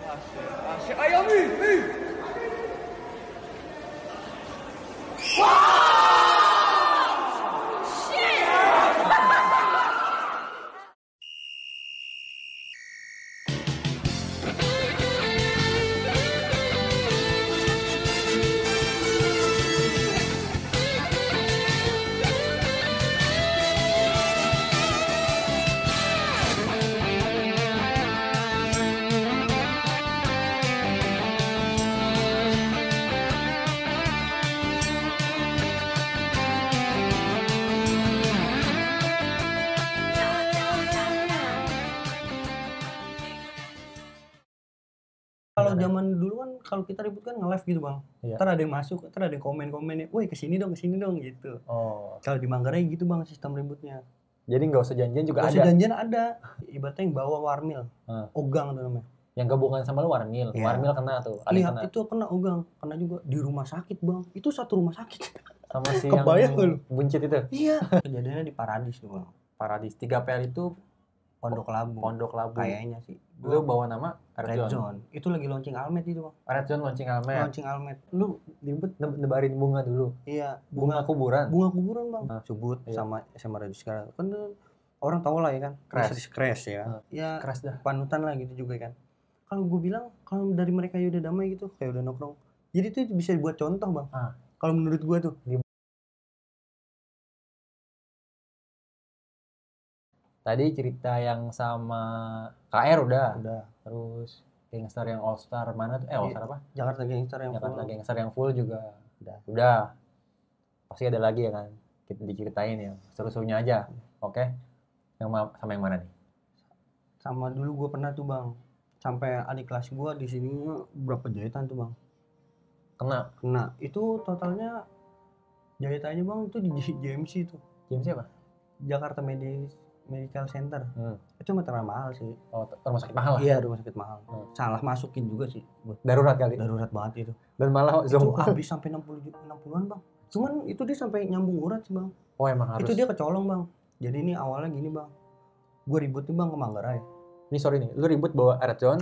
Asyik, asyik ayam ni. Kalau zaman dulu kan kalau kita ribut kan nge-live gitu bang. Iya. Ntar ada yang masuk, ntar ada yang komen-komennya, woi kesini dong gitu. Oh, Kalau di Manggarai gitu bang sistem ributnya. jadi nggak usah janjian juga Kalau ada. janjian ada, ibaratnya yang bawa warmil, ogang tuh namanya. Yang gabungan sama lu warmil, Iya. warmil kena tuh, ada yang Iya kena. itu kena ogang, kena juga di rumah sakit bang. Itu satu rumah sakit. Sama si Kebayang nggak lu? yang buncit itu. Iya. Kejadiannya di Paradis tuh bang. Paradis 3PL itu Pondok Labu. Pondok Labu. Kayaknya sih. Lu bawa nama Red Zone. Itu lagi launching Almet itu bang. Red Zone launching Almet. Launching Almet. Lu ribet nebarin bunga dulu. Iya. Bunga kuburan. Bunga kuburan bang. Ah, Subut iya. sama SMA Radio sekarang. Kan orang tahu lah ya kan. Crash ya. Ya Keras dah. panutan lah gitu juga kan. Kalau gue bilang kalau dari mereka ya udah damai gitu, kayak udah nongkrong. Jadi itu bisa dibuat contoh bang. Kalau menurut gue tuh. Tadi cerita yang sama KR udah. Terus Gangster yang All Star mana tuh? All Star apa? Jakarta Gangster yang Jakarta full. Gangster yang full juga. Udah. Pasti ada lagi ya kan? Kita diceritain ya. Seru-serunya aja. Oke. Yang sama yang mana nih? Sama dulu gue pernah tuh bang. Sampai adik kelas gue di sini berapa jahitan tuh bang? Kena. Itu totalnya jahitannya bang itu di JMC tuh. JMC apa? Jakarta Medical Center. Itu mah terlalu mahal sih. Oh, rumah sakit mahal lah. Iya, rumah sakit mahal. Salah masukin juga sih. Darurat kali. Darurat banget itu. Dan malah itu habis sampai 60-an bang. Cuman itu dia sampai nyambung urat sih bang. Oh emang harus. Itu dia kecolong bang. Jadi ini awalnya gini bang. Gue ribut nih bang ke Manggarai. Ini sorry nih, lu ribut bawa Red Zone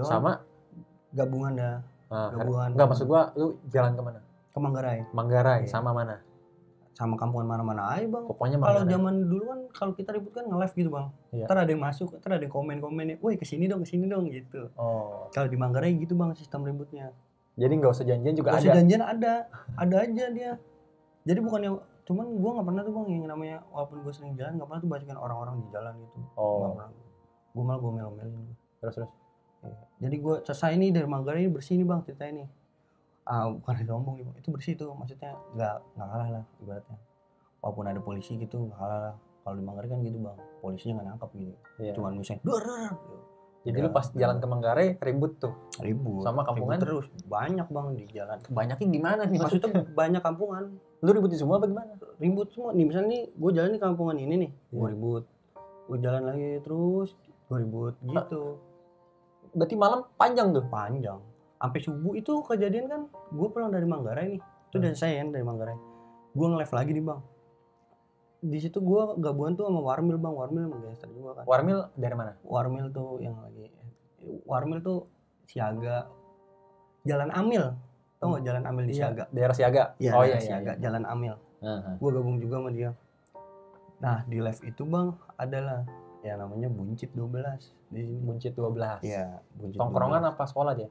sama gabungan dah. Gabungan. Enggak, maksud gua lu jalan kemana? Ke Manggarai. Manggarai, Iya. Sama mana? Sama kampungan mana-mana aja bang. Pokoknya kalau zaman dulu kan kalau kita ribut kan nge-live gitu bang. Iya. Ntar ada yang masuk, ntar ada yang komen-komennya, woi kesini dong gitu. Oh. Kalau di Manggarai gitu bang sistem ributnya. Jadi nggak usah janjian juga ada. Nggak usah janjian ada aja dia. Jadi bukannya, cuman gue nggak pernah tuh bang yang namanya walaupun gue sering jalan nggak pernah tuh bacokin orang-orang di jalan gitu. Nggak pernah. Gue malah gue melo-melin. Terus. Ya. Jadi gue selesai nih dari Manggarai ini bersih nih bang ceritanya nih. Bukan sombong nih bang, itu bersih tuh maksudnya nggak kalah lah ibaratnya. Walaupun ada polisi gitu nggak kalah lah. Kalau di Manggarai kan gitu bang, polisinya nggak nangkap gitu. Iya. Cuman misalnya gitu. Jadi lu pas jalan ke Manggarai ribut tuh. Ribut. Sama kampungan ribut terus banyak bang di jalan. Banyaknya gimana nih? Maksudnya banyak kampungan. Lu ributin semua apa gimana? Ribut semua. Nih misalnya nih gue jalan di kampungan ini nih, gue ribut. Gue jalan lagi terus, gue ribut gitu. Berarti malam panjang tuh? Panjang. Sampai subuh itu kejadian kan, gue pulang dari Manggarai nih. Itu dari saya kan dari Manggarai. Gue nge-live lagi nih bang. Di situ gue gabungan tuh sama Warmil bang. Warmil emang gangster juga kan. Warmil dari mana? Warmil tuh yang lagi. Warmil tuh Siaga. Jalan Amil. Tau nggak Jalan Amil di Siaga? Daerah Siaga. Ya, oh iya, Siaga. Jalan Amil. Gue gabung juga sama dia. Nah di live itu bang adalah ya namanya Buncit 12 di sini. Buncit 12. Iya, Buncit. Tongkrongan 12. Apa sekolah dia?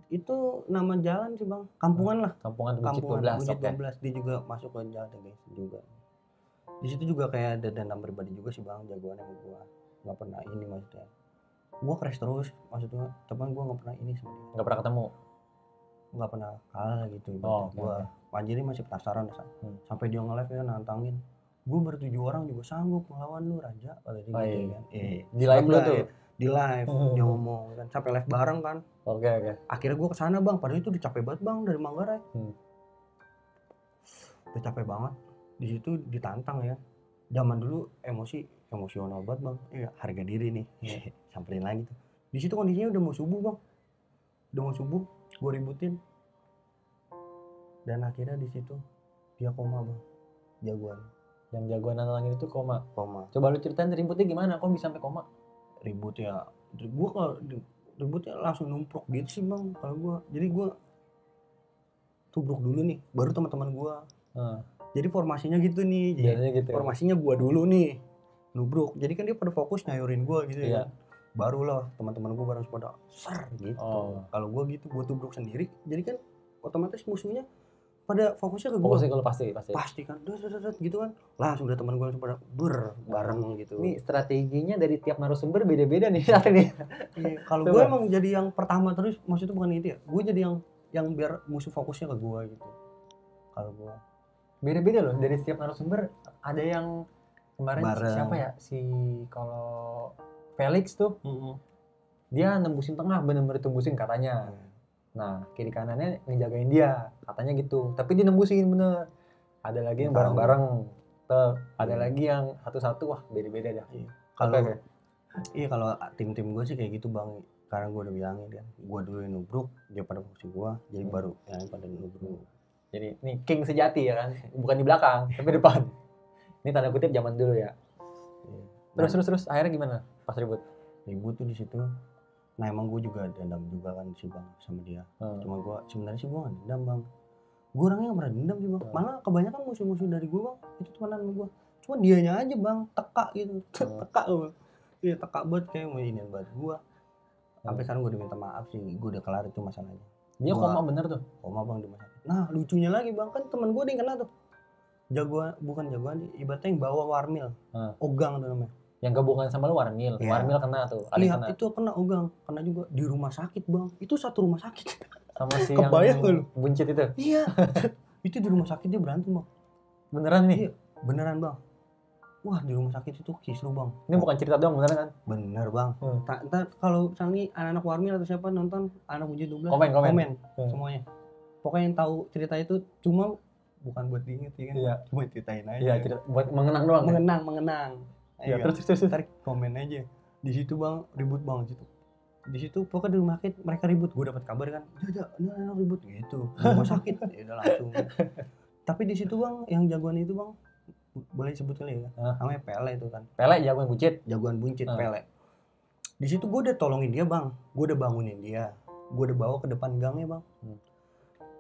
Itu nama jalan sih bang, kampungan lah. Kampungan Buncit 12. Buncit 12. Dia juga masuk ke Jakarta guys juga. Di situ juga kayak ada dendam pribadi juga sih bang, jagoannya sama gua. Nggak pernah ini maksudnya. Gua crash terus maksudnya, cuman gua nggak pernah ini sebenarnya. Nggak pernah ketemu. Nggak pernah kalah gitu. Gua Panjiri masih penasaran sampai dia nge-live ya nantangin. Gue ber-7 orang juga sanggup melawan lu Raja kata dia gitu kan. Di live lu tuh. Di live dia ngomong kan sampai live bareng kan. Oke. Akhirnya gue kesana bang, padahal itu udah capek banget bang dari Manggarai. Udah capek banget. Di situ ditantang ya. Zaman dulu emosional banget bang. Iya, harga diri nih. Samperin lagi tuh. Di situ kondisinya udah mau subuh bang. Udah mau subuh, gue ributin. Dan akhirnya di situ dia koma bang, jagoan. Yang jagoan nantangin itu koma. Koma. Coba lu ceritain ributnya gimana? Kok bisa sampai koma? Ribut ya. Gue kalau ributnya langsung numpruk gitu sih bang kalau gue. Jadi gue tubruk dulu nih, baru teman-teman gue. Jadi formasinya gitu nih. Biasanya gitu ya. Formasinya gue dulu nih nubruk. Jadi kan dia pada fokus nyayurin gue gitu Iya. ya. Barulah teman-teman gue bareng pada ser gitu. Kalau gue gitu, gue tubruk sendiri. Jadi kan otomatis musuhnya pada fokusnya ke gue. Fokusnya kalau pasti. Pasti kan, gitu kan. Langsung udah teman gue langsung pada bareng gitu. Ini strateginya dari tiap narasumber beda-beda nih saat ini. Iya, kalau gue emang jadi yang pertama terus, maksudnya bukan itu ya. Gue jadi yang biar musuh fokusnya ke gue gitu. Kalau gue beda-beda loh dari setiap narasumber. Ada yang kemarin bareng. Siapa ya? Si kalau Felix tuh. Dia nembusin tengah, bener-bener tembusin katanya. Nah, kiri kanannya ngejagain dia, katanya gitu. Tapi dia nembusin bener. Ada lagi yang bareng-bareng. Ada lagi yang satu-satu, wah beda-beda dah. Kalau tim-tim gue sih kayak gitu bang. Karena gue udah bilangin kan, gue dulu yang nubruk, dia pada fokus gue, jadi baru yang pada nubruk. Jadi ini king sejati ya kan, bukan di belakang, tapi depan. Ini tanda kutip zaman dulu ya. Terus akhirnya gimana pas ribut? Ribut tuh di situ. Nah emang gue juga dendam juga kan sih bang sama dia. Cuma gue sebenarnya sih gue nggak dendam bang. Gue orangnya nggak pernah dendam sih bang. Malah kebanyakan musuh-musuh dari gue bang itu temenan sama gue. Cuma dianya aja bang teka gitu, teka gue. Iya teka banget kayak mau inian banget gue. Sampai sekarang gue udah minta maaf sih. Gue udah kelar itu masalahnya. Dia koma bener tuh. Koma bang di masa. Nah lucunya lagi bang kan teman gue ada yang kena tuh. Bukan jagoan, ibaratnya yang bawa Warmil. Ogang tuh namanya. Yang gabungan sama lu Warmil. Ya. Warmil kena tuh. Iya kena. Itu kena Ogang. Kena juga di rumah sakit bang. Itu satu rumah sakit. Sama si kebayang yang buncit itu? Iya. Itu di rumah sakit dia berantem bang. Beneran nih? Iya beneran bang. Wah di rumah sakit itu kisru bang. Ini bukan cerita doang beneran kan? Bener bang. Ntar kalau misalnya anak-anak Warmil atau siapa nonton anak Buncit 12 komen. Semuanya. Pokoknya yang tahu cerita itu cuma bukan buat diinget ya kan. Iya. Buat ceritain aja. Iya cerita buat mengenang doang. Mengenang. Ya, terus tarik komen aja. Di situ bang ribut bang di situ pokoknya di rumah sakit mereka ribut. Gue dapat kabar kan, nah ribut gitu di rumah sakit. Ya udah langsung. Tapi di situ bang yang jagoan itu bang boleh disebut kali ya, namanya Pele itu kan. Pele jagoan buncit. Pele. Di situ gue udah tolongin dia bang, gue udah bangunin dia, gue udah bawa ke depan gangnya bang.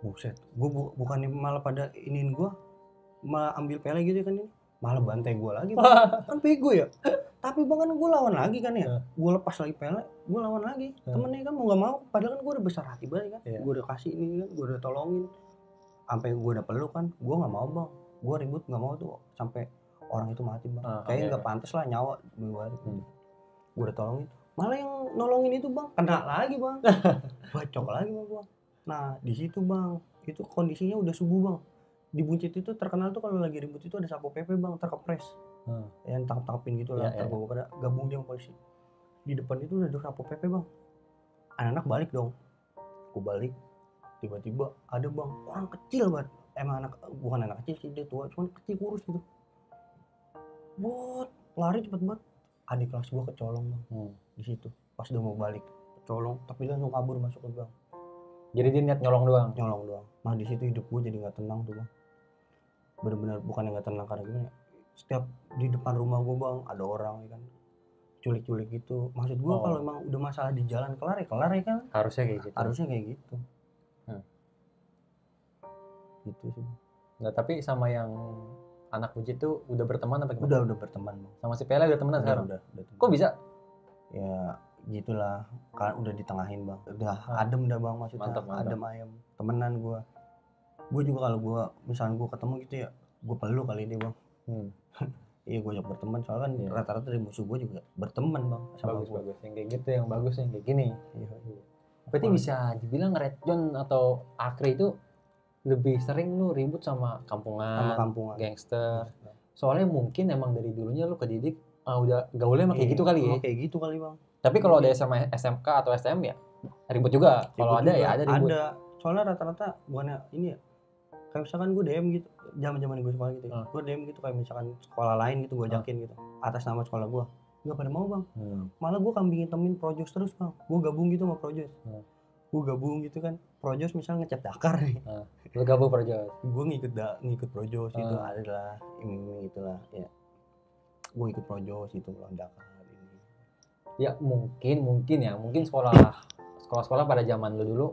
Buset, gue bukannya malah pada iniin gue, malah ambil Pele gitu kan ini. Malah bantai gue lagi bang. Kan bego ya. Tapi bang kan gue lawan lagi kan ya. Gue lepas lagi Pele, gue lawan lagi. Temennya kan mau gak mau. Padahal kan gue udah besar hati banget kan. Gue udah kasih ini kan, gue udah tolongin. Sampai gue udah peluk kan, gue gak mau bang. Gue ribut gak mau tuh sampai orang itu mati bang. Kayaknya gak pantas lah nyawa gue. Gue udah tolongin. Malah yang nolongin itu bang kena lagi bang. Bacok lagi bang gue. Nah di situ bang, itu kondisinya udah subuh bang. Di Buncit itu terkenal tuh kalau lagi ribut itu ada Sapo PP bang, terkepres. Yang tangkap-tangkapin gitu lah, terbawa pada gabung dia sama polisi. Di depan itu udah ada Sapo PP bang. Anak-anak balik dong. Aku balik, tiba-tiba ada bang, orang kecil banget. Emang bukan anak kecil sih, dia tua, cuman kecil kurus gitu. Lari cepet banget. Adik kelas gua kecolong bang. Di situ. Pas udah mau balik, kecolong, tapi dia langsung kabur masuk ke gang. Jadi dia niat nyolong doang. Nah di situ hidup gue jadi nggak tenang tuh bang. Benar-benar bukan yang nggak tenang karena gimana? Setiap di depan rumah gue bang ada orang ya kan, culik-culik gitu. Maksud gue kalau emang udah masalah di jalan kelar ya kan. Harusnya kayak gitu. Gitu sih. Nah tapi sama yang anak Buncit tuh udah berteman apa gimana? Udah berteman bang. Sama si Pele udah temenan sekarang? Udah. Kok bisa? Ya gitulah, kan udah ditengahin bang, udah adem dah bang maksudnya. Mantap. Adem ayam, temenan gue juga kalau gue misalnya gue ketemu gitu ya, gue peluk kali dia bang. Iya gue ajak berteman soalnya kan rata-rata dari musuh gue juga berteman bang sama bagus yang kayak gitu, yang bagus yang kayak gini. Berarti bisa dibilang Red John atau Akri itu lebih sering lu ribut sama kampungan. Gangster. Soalnya mungkin emang dari dulunya lu kedidik udah gaulnya emang kayak gitu kali ya. Kayak gitu kali bang. Tapi kalau ada SMK atau SM ya ribut juga. Kalau ada ya ada ribut. Ada. Soalnya rata-rata bukannya ini ya. Kayak misalkan gue DM gitu, zaman gue sekolah gitu. Gue DM gitu kayak misalkan sekolah lain gitu gue ajakin gitu. Atas nama sekolah gue. Gak pada mau bang. Malah gue kambing hitamin Projos terus bang. Gue gabung gitu sama Projos. Gue gabung gitu kan. Projos misalnya ngecat Dakar nih. Lu gabung Projos. Gue ngikut Projos itu adalah ini itulah ya. Gue ikut Projos itu lawan Dakar ini. Ya mungkin sekolah pada zaman lu dulu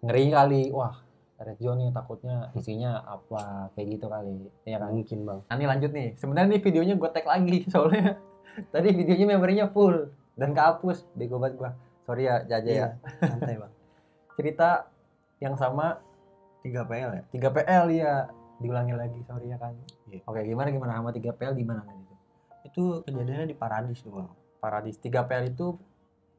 ngeri kali. Wah, red zone nih takutnya isinya apa kayak gitu kali. Ya kan? Mungkin bang. Nah, ini lanjut nih. Sebenarnya nih videonya gue tag lagi soalnya tadi videonya memorinya full dan kehapus. Bego banget gua. Sorry ya, Jaja ya. Santai bang. Cerita yang sama 3PL ya? 3PL ya. Diulangi lagi, sorry ya kan. Iya. Oke, gimana sama 3PL di mana tadi? Itu kejadiannya di Paradis tuh bang. Paradis 3PL itu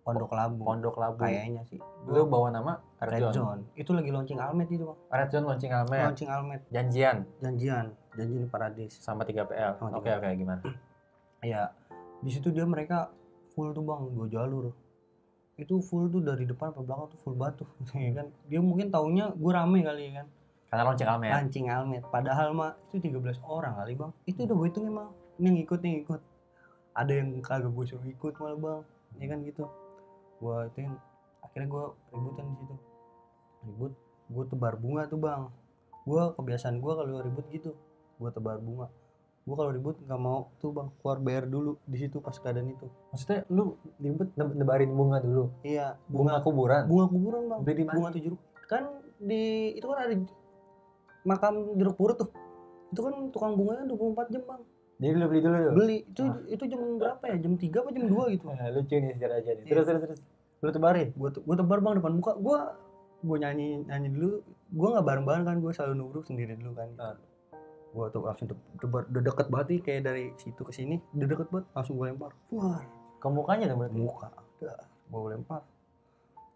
Pondok Labu. Pondok Labu. Kayaknya sih. Lu bawa nama Red Zone. Itu lagi launching Almet itu bang. Red Zone launching Almet. Launching Almet. Janjian Janjian di Paradis. sama 3PL. Sama Oke, gimana? Ya, di situ dia mereka full tuh bang, 2 jalur. Itu full tuh dari depan ke belakang tuh full batu. Ya kan? Dia mungkin taunya gue rame kali ya kan. Karena launching Almet. Launching Almet. Padahal mah itu 13 orang kali bang. Itu udah gue hitung emang. Ini ngikut. Ada yang kagak gue suruh ikut malah bang. Ya kan gitu. Gue ituin. Akhirnya gue ributan di situ. Gue tebar bunga tuh bang. Gue kebiasaan gue kalau ribut gitu. Gue tebar bunga. Gue kalau ribut nggak mau tuh bang keluar bayar dulu di situ pas keadaan itu. Maksudnya lu ribut nebarin bunga dulu? Iya. Bunga kuburan Bang. beli di mana? Bunga 7 kan di itu kan ada makam jeruk purut tuh. Itu kan tukang bunganya 24 jam bang. Jadi lu beli dulu yuk? Beli itu jam berapa ya? Jam 3 apa jam 2 gitu. Lucu nih sejarah aja nih. Terus lu tebarin? Gue tebar bang depan muka. Gue nyanyi dulu. Gue nggak bareng kan, gue selalu nubruk sendiri dulu kan. Gue tuh langsung tebar, udah deket banget nih, kayak dari situ ke sini udah deket banget, langsung gue lempar. Wah, ke mukanya dong berarti? Muka. Udah, gue lempar.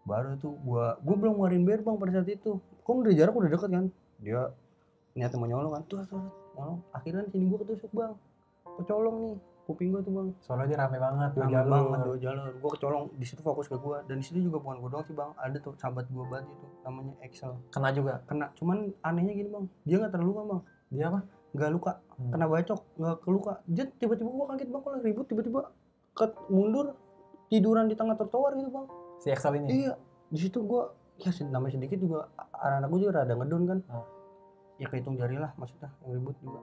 Baru tuh gue belum ngeluarin bear bang pada saat itu. Kan udah jarak udah deket kan. Dia niatnya mau nyolong kan. Tuh nyolong. Akhirnya sini gue ketusuk bang. Kecolong nih kuping gue tuh bang. Soalnya dia rame banget, dua jalur. Gue kecolong di situ, fokus ke gue. Dan di situ juga bukan gue doang sih bang. Ada tuh sahabat gue banget itu, namanya Excel. Kena juga? Kena. Cuman anehnya gini bang. Dia nggak terluka bang. Dia apa? Nggak luka. Kena bacok, nggak keluka. Dia tiba-tiba gue kaget bang, kalau ribut tiba-tiba mundur tiduran di tengah trotoar gitu bang. Si Excel ini? Iya. Di situ gue ya namanya sedikit juga, anak-anak gue juga rada ngedon kan. Ya kehitung jari lah maksudnya yang ribut juga.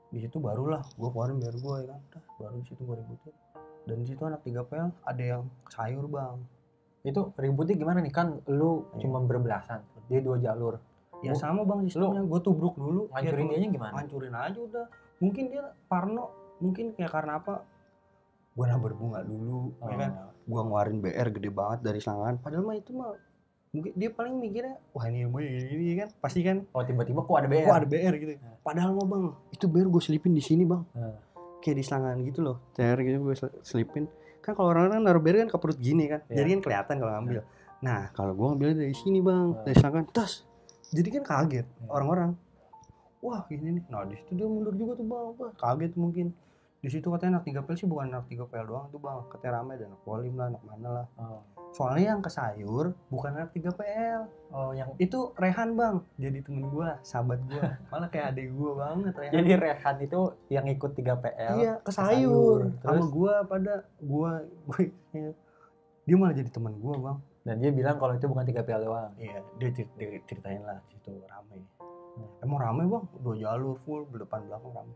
Di situ barulah gue keluarin biar gue ya kan. Baru di situ gue ributin. Dan di situ anak 3PL ada yang sayur bang. Itu ributnya gimana nih, kan lu cuma berbelasan, dia 2 jalur. Ya sama bang sistemnya. Gue tubruk dulu. Ngancurin dianya gimana? Ngancurin aja udah. Mungkin dia parno, mungkin kayak karena apa, gue nabar bunga dulu ya kan. Gue ngeluarin BR gede banget dari selangkangan. Padahal mah itu mah mungkin dia paling mikirnya, wah ini ilmu gini kan, pasti kan. Oh tiba-tiba kok ada BR? Kok ada BR gitu. Padahal mah bang, itu BR gue selipin di sini bang. Kayak di selangkangan gitu loh, cair gitu gue selipin. Kan kalau orang naruh BR kan ke perut gini kan, jadi kan kelihatan kalau ngambil. Nah kalau gue ngambilnya dari sini bang, dari selangkangan, tas. Jadi kan kaget orang-orang. Wah gini nih. Nah di situ dia mundur juga tuh bang. Wah kaget mungkin. Di situ katanya anak 3PL sih bukan anak 3PL doang tuh bang. Katanya rame, dan anak Polim lah, anak mana lah. Soalnya yang ke sayur bukan anak 3PL. Yang itu Rehan bang. Jadi temen gue, sahabat gue. Malah kayak adik gue banget Rehan. Jadi Rehan itu yang ikut 3PL. Iya ke sayur. Sama gue pada gue dia malah jadi teman gue bang. Dan dia bilang kalau itu bukan 3PL doang. Iya, dia ceritain lah situ rame. Emang rame bang, 2 jalur full, depan belakang rame.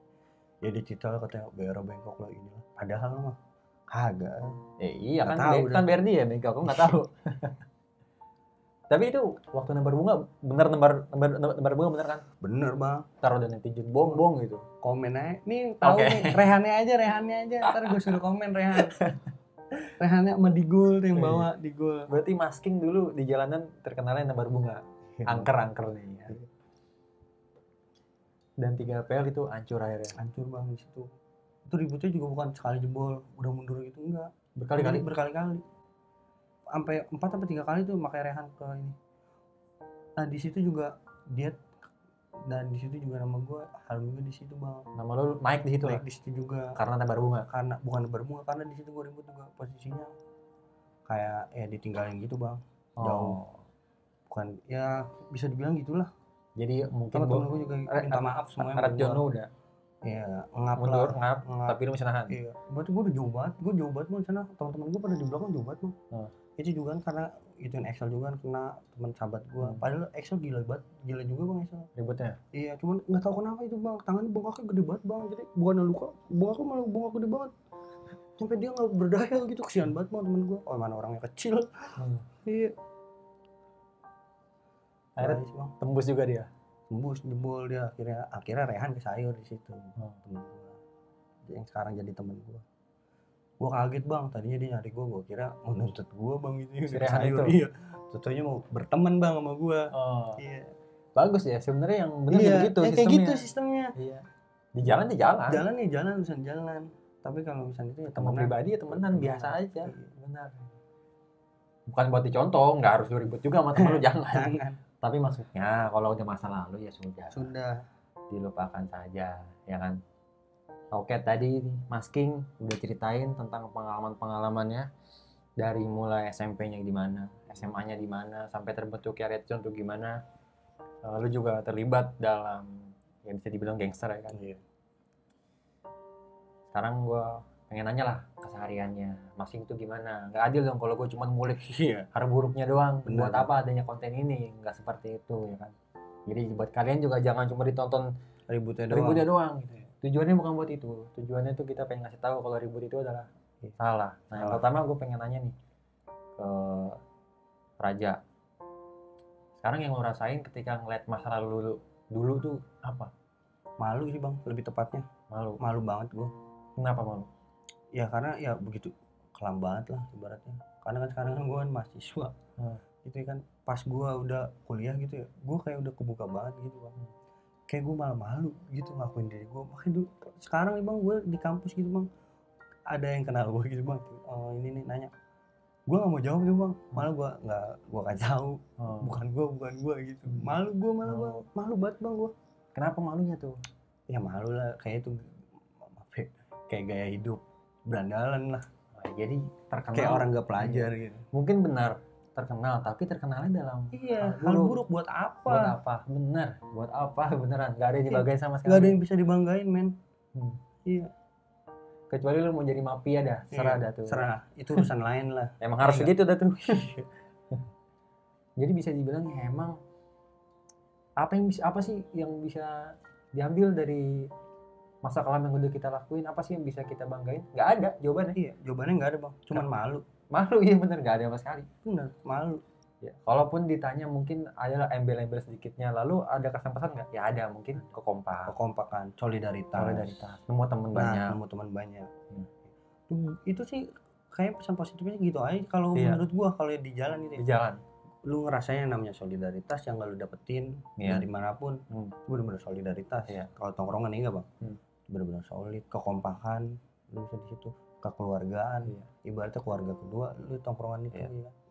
Ya dia cerita lah katanya BR bengkok lah inilah. Padahal mah kagak. Iya kan BR dia bengkok, aku nggak tahu. Tapi itu waktu nebar bunga bener nebar bunga bener kan? Bener bang. Taruh dan netizen bong gitu. Komen aja. Nih tahu nih Rehannya aja. Ntar gue suruh komen Rehan. Rehannya sama Digul yang bawa Digul. Berarti masking dulu di jalanan terkenalnya nebar bunga. Angker nih ya. Dan 3PL itu hancur akhirnya. Hancur bang di situ. Itu ributnya juga bukan sekali jebol, udah mundur gitu enggak. Berkali-kali. Sampai 4 sampai 3 kali tuh pakai Rehan ke ini. Nah di situ juga dia, dan di situ juga nama gue Harum juga di situ bang. Nama lo naik di situ? Naik di situ juga. Karena nebar bunga? Karena bukan nebar bunga, karena di situ gue ribut juga posisinya kayak ya ditinggalin gitu bang. Jauh. Bukan ya bisa dibilang gitulah. Jadi mungkin gue juga minta maaf semuanya. Red Zone udah. Iya, ngap, tapi lu masih nahan. Iya, berarti gue udah jauh banget bang sana. Teman-teman gue pada di belakang jauh banget bang. Itu juga kan karena ituin Excel juga kan, kena teman sahabat gue. Padahal Excel gila juga bang Excel. Ributnya? Iya, cuman nggak tahu kenapa itu bang, tangannya bengkaknya gede banget bang. Jadi bukan luka, bengkaknya malah bengkak gede banget. sampai dia nggak berdaya gitu. Kesian banget bang temen gue. Oh mana orangnya kecil. Iya. Akhirnya Nice, bang. tembus juga dia. Tembus jebol dia, akhirnya rehan ke sayur di situ. Temen gue yang sekarang jadi temen gue. Gue kaget bang, tadinya dia nyari gue kira mau nuntut gue bang gitu. Si Rehan sayur, itu? iya. Tentunya mau berteman bang sama gue. Iya. Bagus ya, sebenarnya yang benar Iya, begitu kayak sistemnya. gitu sistemnya. Iya. Di jalan di jalan. Jalan nih jalan, urusan jalan. Tapi kalau misalnya itu ya Ketemu pribadi ya temenan biasa aja. Iya. Benar. Bukan buat dicontoh, nggak harus lu ribut juga sama temen lu, jangan. Jangan. Tapi maksudnya kalau udah masa lalu ya sudah. Sudah. Dilupakan saja, ya kan. Oke, tadi Mas King udah ceritain tentang pengalaman-pengalamannya dari mulai SMP-nya di mana, SMA-nya di mana, sampai terbentuknya Red Zone tuh gimana. Lu juga terlibat dalam ya bisa dibilang gangster ya kan. Iya. Sekarang gue pengen nanya lah kesehariannya Mas King tuh gimana. Nggak adil dong kalau gue cuma ngulik hal buruknya doang. Bener. Buat apa adanya konten ini? Nggak seperti itu ya kan. Jadi buat kalian juga jangan cuma ditonton Ributnya doang gitu. Tujuannya bukan buat itu. Tujuannya tuh kita pengen ngasih tahu kalau ribut itu adalah salah. Nah, yang pertama gue pengen nanya nih ke Raja. Sekarang yang lo rasain ketika ngeliat masa lalu dulu tuh apa? Malu sih bang, lebih tepatnya. Malu banget gue. Kenapa malu? Ya karena ya begitu kelam banget lah ibaratnya. Karena kan sekarang kan gue kan mahasiswa. Gitu kan pas gue udah kuliah gitu ya, gue kayak udah kebuka banget gitu bang. Kayak gue malah malu gitu ngakuin diri gue. Makanya dulu sekarang nih bang, gue di kampus gitu bang, ada yang kenal gue gitu bang, ini nih nanya, gue nggak mau jawab gitu bang, malah gue kasih tahu bukan gue gitu. Malu gue malah bang, malu banget bang gue. Kenapa malunya tuh? Ya malu lah, kayak itu kayak gaya hidup berandalan lah. Jadi terkenal kayak orang gak pelajar gitu. Mungkin benar terkenal, tapi terkenalnya dalam hal buruk. Buat apa? Buat apa? Bener. Buat apa? Beneran. Gak ada yang dibanggain sama sekali. Gak ada yang bisa dibanggain men. Iya. Kecuali lu mau jadi mafia dah. Serah dah tuh. Serah. Itu urusan lain lah. Emang harus begitu dah tuh. Jadi bisa dibilang ya emang apa sih yang bisa diambil dari masa kelam yang udah kita lakuin, apa sih yang bisa kita banggain? Nggak ada jawabannya. Iya, jawabannya nggak ada bang, cuman malu. Iya bener, nggak ada sama sekali. Bener, malu. Ya, kalaupun ditanya mungkin adalah embel-embel sedikitnya, lalu ada kesan-pesan nggak? Ya ada, mungkin kekompakan, solidaritas. Nemu teman banyak. Itu sih kayak pesan positifnya gitu aja kalau menurut gua, kalau di jalan gitu. Di jalan. Lu ngerasain yang namanya solidaritas yang gak lu dapetin dari manapun. Bener-bener solidaritas. Kalau tongkrongan enggak bang, bener-bener solid, kekompakan lu bisa di situ, kekeluargaan. Ibaratnya keluarga kedua lu tongkrongan itu.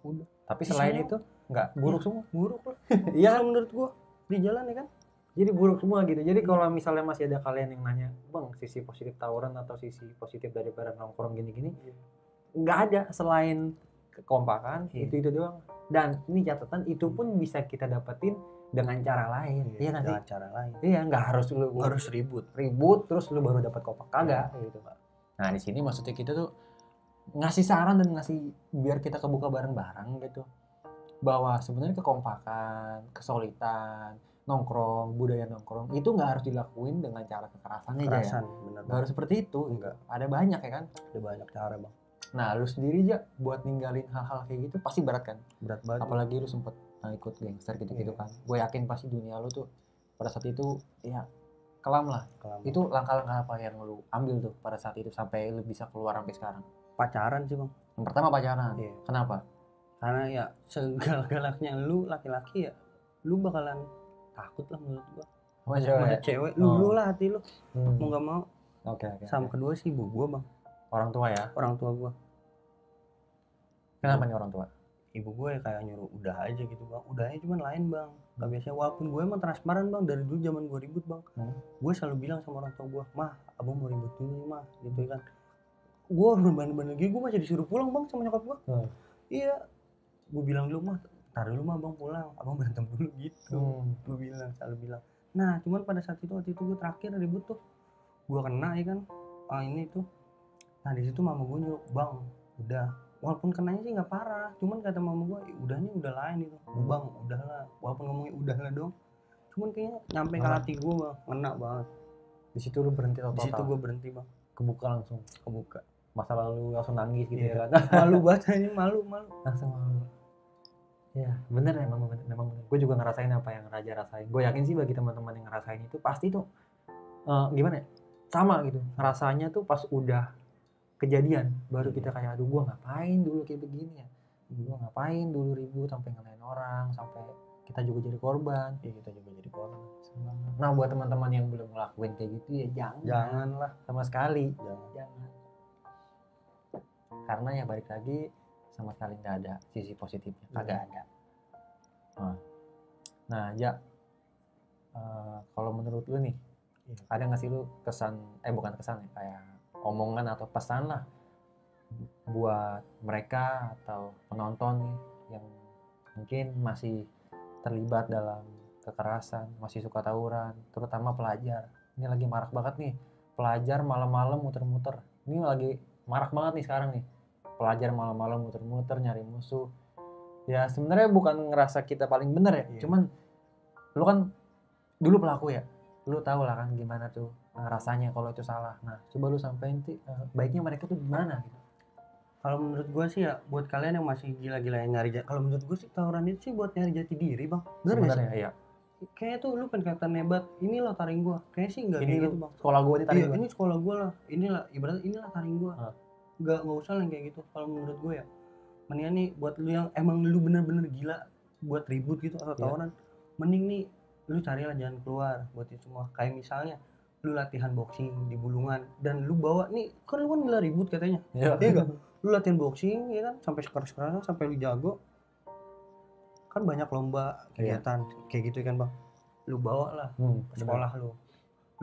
Udah. Tapi selain itu nggak buruk semua. Buruk lah. Iya menurut gua di jalan ya kan. Jadi buruk semua gitu. Jadi kalau misalnya masih ada kalian yang nanya, bang sisi positif tawuran atau sisi positif daripada nongkrong gini-gini, nggak ada selain kekompakan. Itu doang. Dan ini catatan, itu pun bisa kita dapetin dengan cara lain. Iya nggak sih? Dengan cara lain. Iya, nggak harus ribut terus lu baru dapat kompak, kagak gitu Pak. Nah di sini maksudnya kita tuh ngasih saran dan ngasih biar kita kebuka bareng-bareng gitu, bahwa sebenarnya kekompakan, kesolidan, nongkrong, budaya nongkrong itu nggak harus dilakuin dengan cara kekerasan aja ya. Nggak harus seperti itu. Enggak. Ada banyak ya kan? Ada banyak cara bang. Nah lu sendiri aja buat ninggalin hal-hal kayak gitu pasti berat kan? Berat banget. Apalagi lu sempet ikut gangster gitu-gitu kan. Gue yakin pasti dunia lu tuh pada saat itu ya kelam lah. Itu langkah-langkah apa yang lu ambil tuh pada saat itu sampai lu bisa keluar sampai sekarang? Pacaran sih bang. Yang pertama pacaran. Kenapa? Karena ya segalak-galaknya lu laki-laki ya, lu bakalan takut lah menurut gua. Sama cewek. Lu lah hati lu. Mau nggak mau. Oke. Sama kedua sih ibu gua bang. Orang tua ya? Orang tua gua. Kenapa nih orang tua? Ibu gue ya kayak nyuruh udah aja gitu bang. Udahnya cuman lain bang. Gak biasanya, walaupun gue emang transparan bang dari dulu zaman gue ribut bang. Gue selalu bilang sama orang tua gue, mah abang mau ribut dulu nih mah gitu kan. Gue bener-bener gitu, gue masih disuruh pulang bang sama nyokap gue. Iya, gue bilang dulu mah tar dulu mah abang pulang, abang berantem dulu gitu. Gue selalu bilang. Nah cuman pada saat itu, waktu itu gue terakhir ribut tuh, gue kena ya kan, ini tuh. Nah di situ mama gue nyuruh, bang udah, walaupun kenanya sih nggak parah, cuman kata mama gue, udahnya udah lain itu. Bang udahlah, walaupun ngomongnya udahlah dong, cuman kayaknya nyampe ke hati gue bang, ngena banget. Di situ lu berhenti total? Di situ gue berhenti bang. Kebuka langsung? Kebuka. masa lalu langsung nangis gitu Iya. ya kan. Malu banget aja, malu. Langsung malu. Ya bener memang bener. Gue juga ngerasain apa yang Raja rasain. Gue yakin sih bagi teman-teman yang ngerasain itu pasti tuh gimana ya, sama gitu rasanya tuh pas udah kejadian baru kita kayak aduh gue ngapain dulu kayak begini ya, gue ngapain dulu ribut sampai ngelain orang, sampai kita juga jadi korban. Iya, kita juga jadi korban. Nah buat teman-teman yang belum ngelakuin kayak gitu ya Janganlah. sama sekali Jangan. karena ya balik lagi sama sekali nggak ada sisi positifnya, kagak ada. Nah Ja, kalau menurut lu nih ada nggak sih lu kesan bukan kesan ya, kayak omongan atau pesan lah buat mereka atau penonton nih yang mungkin masih terlibat dalam kekerasan, masih suka tawuran, terutama pelajar. Ini lagi marak banget nih, pelajar malam-malam muter-muter. Ini lagi marak banget nih sekarang nih, pelajar malam-malam muter-muter nyari musuh. Ya sebenarnya bukan ngerasa kita paling bener ya, cuman lu kan dulu pelaku ya, lu tahu lah kan gimana tuh rasanya kalau itu salah. Nah coba lu sampein baiknya mereka tuh gimana gitu. Kalau menurut gue sih ya, buat kalian yang masih gila-gila yang nyari, kalau menurut gue sih tawuran itu sih buat nyari jati diri bang. Bener nggak sih? Iya. Kayaknya tuh lu pengen kelihatan hebat, inilah taring gue. Kayaknya sih nggak kayak gitu bang. Sekolah gue ini taring ini sekolah gue lah, inilah ibaratnya inilah taring gue. Nggak usah lah yang kayak gitu. Kalau menurut gue ya, mendingan nih buat lu yang emang lu bener-bener gila buat ribut gitu atau tawuran, mending nih lu carilah jalan keluar buat itu semua. Kayak misalnya lu latihan boxing di Bulungan dan lu bawa nih, kan lu kan gila ribut katanya. Iya enggak? Lu latihan boxing ya kan sampai sekeras-kerasnya sampai lu jago. Kan banyak lomba kegiatan kayak gitu kan, Bang. Lu bawa lah ke sekolah lu.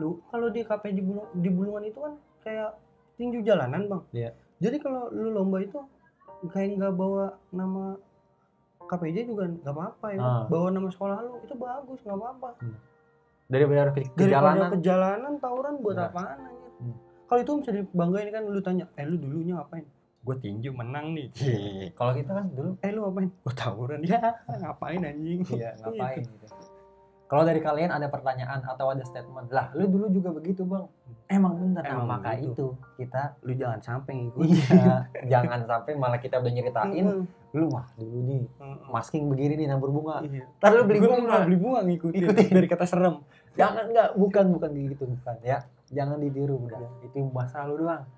Lu kalau di KP di Bulungan itu kan kayak tinju jalanan, Bang. Iya. Jadi kalau lu lomba itu kayak nggak bawa nama KPJ juga nggak apa-apa ya. Bawa nama sekolah lu itu bagus, nggak apa-apa. Daripada ke jalanan tawuran buat apaan aja. Kalau itu bisa dibanggain kan, lu tanya, lu dulunya ngapain? Gue tinju menang nih. Kalau kita kan dulu, lu ngapain? Gue tawuran. Ya, ngapain anjing? Iya, ngapain gitu. Kalau dari kalian ada pertanyaan atau ada statement, lah lu dulu juga begitu bang, emang bener. Nah maka itu kita, lu jangan sampai ngikut. Iya, jangan sampai malah kita udah nyeritain, lu wah dulu nih masking begini nih nabur bunga, ntar lu beli bunga ngikutin dari kata serem. Jangan, enggak, bukan gitu, bukan ya, jangan ditiru udah, itu masa lalu doang.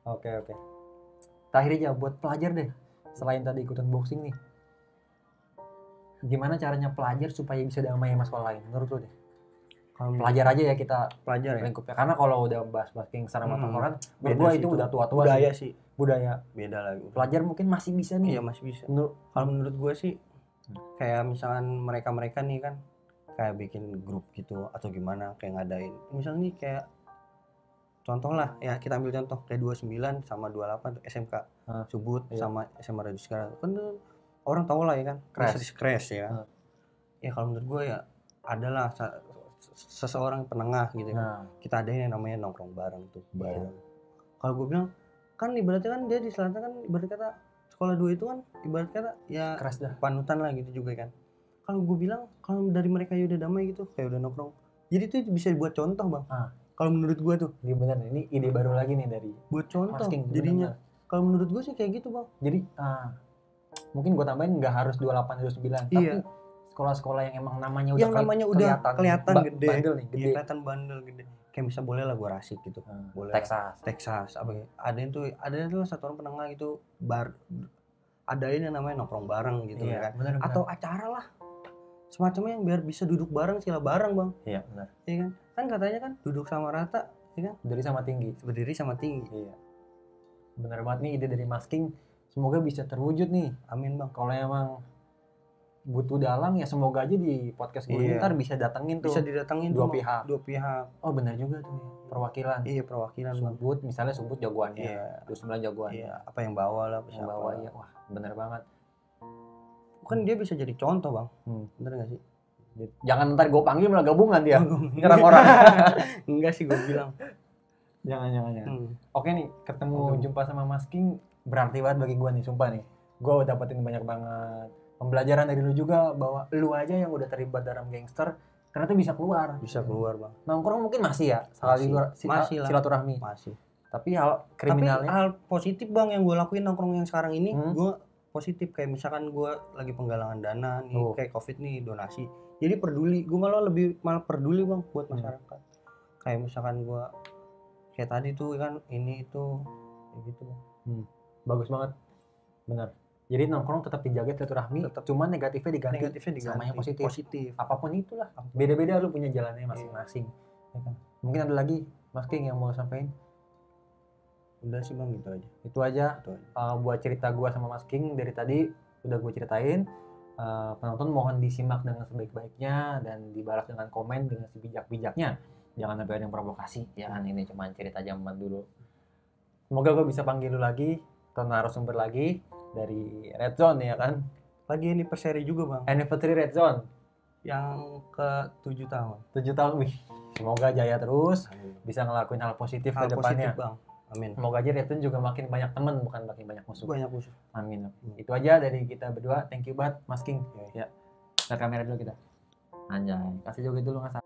Oke. Terakhir aja buat pelajar deh, selain tadi ikutan boxing nih, gimana caranya pelajar supaya bisa damai sama sekolah lain menurut lu deh? Pelajar aja ya, kita pelajar ya, lingkupnya, karena kalau udah bahas gangster sama tawuran, menurut gua itu udah tua-tua budaya sih. Budaya beda lagi. Pelajar mungkin masih bisa nih. Iya masih bisa. Kalau menurut gue sih kayak misalkan mereka nih kan kayak bikin grup gitu atau gimana, kayak ngadain misalnya nih kayak contoh lah ya, kita ambil contoh kayak 29 sama 28 SMK Subut sama SMA Radio sekarang kan orang tahu lah ya kan, crash ya. Ya kalau menurut gue ya adalah seseorang penengah gitu kan. Kita ada yang namanya nongkrong bareng tuh bareng. Kalau gue bilang kan ibaratnya kan dia di selatan kan ibarat kata sekolah 2 itu kan ibarat kata ya panutan lah gitu juga kan. Kalau gue bilang kalau dari mereka ya udah damai gitu kayak udah nongkrong, jadi itu bisa dibuat contoh bang. Kalau menurut gue tuh ini bener, ini ide baru lagi nih dari buat contoh jadinya. Kalau menurut gue sih kayak gitu bang. Jadi mungkin gue tambahin nggak harus 28 29 tapi sekolah-sekolah yang emang namanya udah kelihatan gede, bandel nih, gede. Kelihatan bandel gede. Kayak bisa boleh lah gue rasik gitu. Boleh. Texas apa ada tuh satu orang penengah gitu adain yang namanya nongkrong bareng gitu kan. Bener. Atau acara lah semacamnya yang biar bisa duduk bareng, sila bareng bang. Iya benar. Iya kan? Kan katanya kan duduk sama rata, ya kan? Berdiri sama tinggi. Iya. Benar banget nih ide dari Masking. Semoga bisa terwujud nih. Amin bang. Kalau emang butuh dalang ya semoga aja di podcast gue ntar bisa datengin tuh. Bisa didatengin dua pihak. Oh benar juga tuh. Perwakilan. Iya perwakilan. Subut, misalnya Subut jagoannya. Iya. 29 jagoannya. Iya. Apa yang bawa lah. Yang bawa ya. Wah benar banget. Kan dia bisa jadi contoh bang. Bener gak sih? Jangan ntar gue panggil malah gabungan dia. Nyerang orang. Enggak sih gue bilang. Jangan. Oke nih, jumpa sama Masking berarti banget bagi gue nih, sumpah nih. Gue dapetin banyak banget pembelajaran dari lu juga, bahwa lu aja yang udah terlibat dalam gangster ternyata bisa keluar. Bisa keluar bang. Nongkrong mungkin masih ya, silaturahmi. Masih. Tapi hal Tapi kriminalnya hal positif bang yang gue lakuin nongkrong yang sekarang ini, Hmm. gue positif. Kayak misalkan gue lagi penggalangan dana nih, Oh. kayak covid nih, donasi. Jadi peduli, gue malah peduli bang buat masyarakat. Kayak misalkan gue kayak tadi tuh kan ini itu kayak gitu bang. bagus banget. Benar. Jadi nongkrong tetap dijaga silaturahmi, Tetap. cuman negatifnya diganti. Negatifnya diganti sama yang positif. positif. Apapun itulah. Beda-beda lu punya jalannya masing-masing. Ya kan? Mungkin ada lagi Mas King yang mau sampaikan? Udah sih bang gitu aja. Itu aja. Itu aja. Buat cerita gua sama Mas King dari tadi udah gue ceritain. Penonton mohon disimak dengan sebaik-baiknya dan dibalas dengan komen dengan sebijak-bijaknya. Jangan sampai ada yang provokasi. Ya kan, ini cuma cerita zaman dulu. Semoga gue bisa panggil lu lagi atau narasumber lagi dari Red Zone ya kan. Lagi anniversary juga bang, Anniversary Red Zone yang ke 7 tahun. 7 tahun. Wih, semoga jaya terus, Amin. bisa ngelakuin hal positif Hal ke depannya. positif bang, amin. Semoga aja Red Zone juga makin banyak teman, bukan makin banyak musuh. Banyak musuh. Amin. Itu aja dari kita berdua. Thank you banget Mas King. Oke. Ya. Ke kamera dulu kita. Anjay, kasih joget dulu Mas.